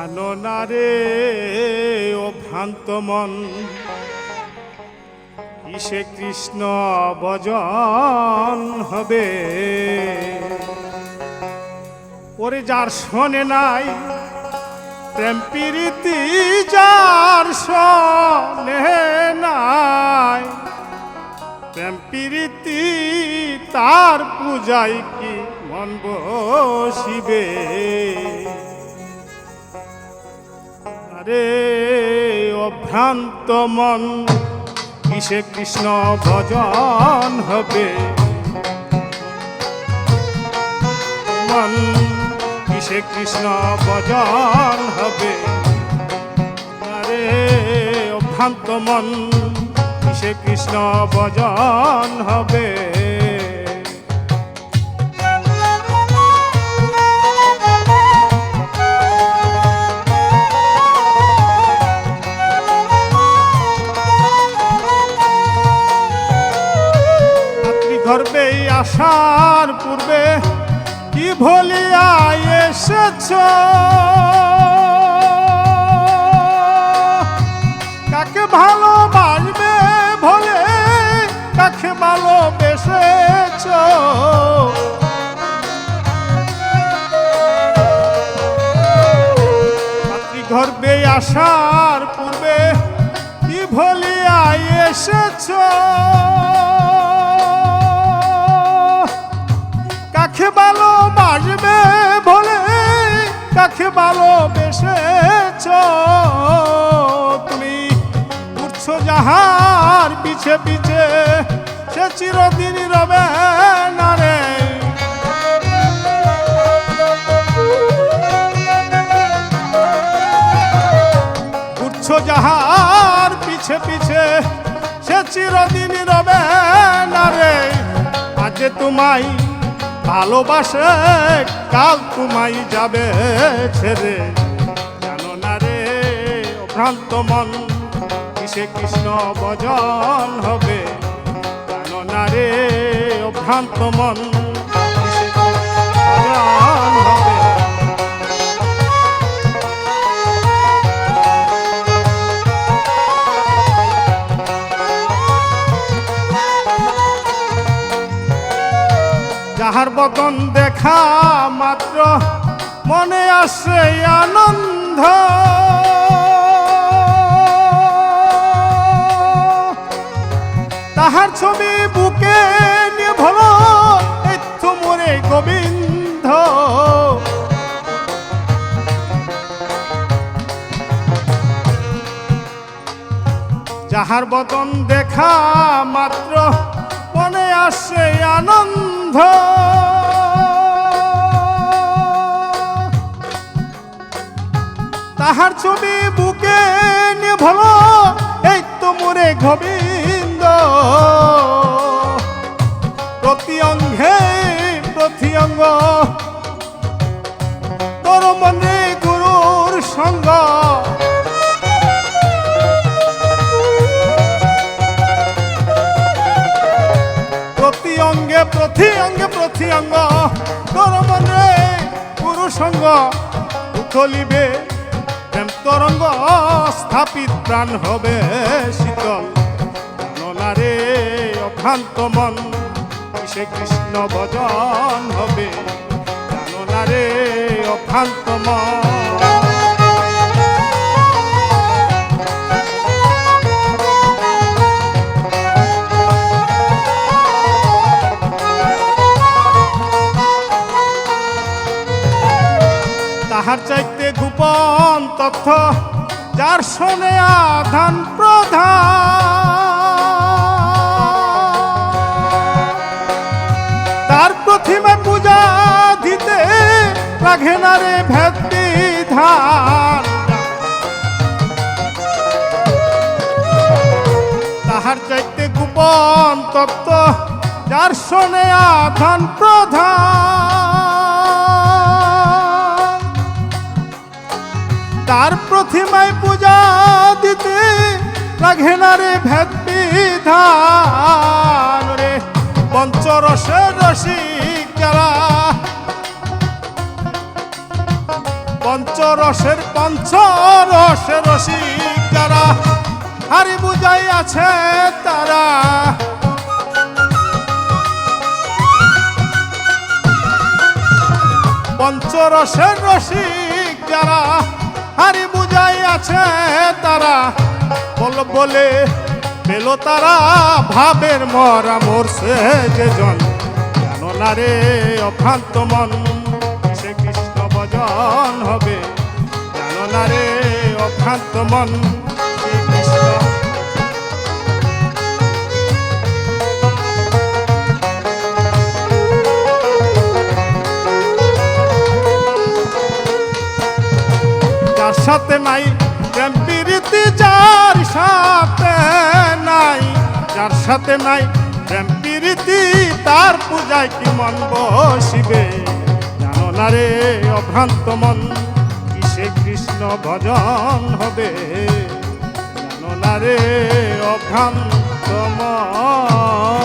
জানো না রে ও ভ্রান্ত মন, কিসে কৃষ্ণ ভজন হবে। ওরে যার শোনে নাই প্রেম প্রীতি, যার শোনে নাই প্রেম প্রীতি, তার পূজায় কি মন বসিবে। আরে অভ্রান্ত মন, কিসে কৃষ্ণ ভজন হবে। মন কিসে কৃষ্ণ ভজন হবে। আরে অভ্রান্ত মন, কিসে কৃষ্ণ ভজন হবে। ধরবে আসার পূর্বে কি ভুলিয়া এসেছ, কাকে ভালোবাসবে ভুলে কাকে ভালোবেসেছ। মাতৃগর্ভে আসার পূর্বে কি ভুলিয়া এসেছ, কাকে ভালোবাসবে বলে কাকে ভালোবেসেছ। তুমি উঠছো যাহার পিছে পিছে, সে চিরদিন রবে না রে। উঠছো যাহার পিছে পিছে, সে চিরদিন রবে না রে। আজ তোমায় ভালোবাসে কাল তোমায় যাবে ছেড়ে। জানো না রে ভ্রান্ত মন, কিসে কৃষ্ণ ভজন হবে। জানো না রে ভ্রান্ত মন, কিসে ভজন হবে। যাহার বদন দেখা মাত্র মনে আসে আনন্দ, তাহার ছবি বুকে নিয়ে ভলো এই তো মোরে গোবিন্দ। যাহার বদন দেখা মাত্র মনে আসে আনন্দ, তাহার ছবি বুকে নিয়ে ভলো এই তো মোরে গোবিন্দ। প্রতি অঙ্গে প্রতি অঙ্গ তোর মনে গুরুর সঙ্গ। প্রতি অঙ্গে প্রতি অঙ্গ তোর মনে গুরু সঙ্গ। উথলিবে প্রেম তরঙ্গ, স্থাপিত প্রাণ হবে শীতল। জানো না রে অভ্রান্ত মন, কিসে কৃষ্ণ ভজন হবে। জানো না রে অভ্রান্ত মন। তাহার চাইতে গোপন তথ্য যার শোনে আধান প্রধান, তার প্রতিমা পূজা দিতে রাখে না রে ভেদ বিধান। তাহার চাইতে গোপন তত্ত্ব যার শোনে আধান প্রধান, তার প্রতিমায় পূজা দিতে রাখে না রে ভেদ বিধান। রে পঞ্চরসের রসিক যারা পঞ্চরসের রসিক যারা হারি বুঝাই আছে তারা পঞ্চরসের রসিক যারা হারি বুঝাই আছে তারা বলে পেল তারা ভাবের মরা মরছে যে জন জানো না রে অভ্রান্ত মন সে কৃষ্ণ ভজন হবে জানো না রে অভ্রান্ত মন সে কৃষ্ণ যার সাথে নাই প্রেম প্রীতি যার সাথে নাই যার সাথে নাই প্রেম প্রীতি তার পূজায় কি মন বসিবে জানো না রে অভ্রান্ত মন কিসে কৃষ্ণ ভজন হবে জানো না রে অভ্রান্ত মন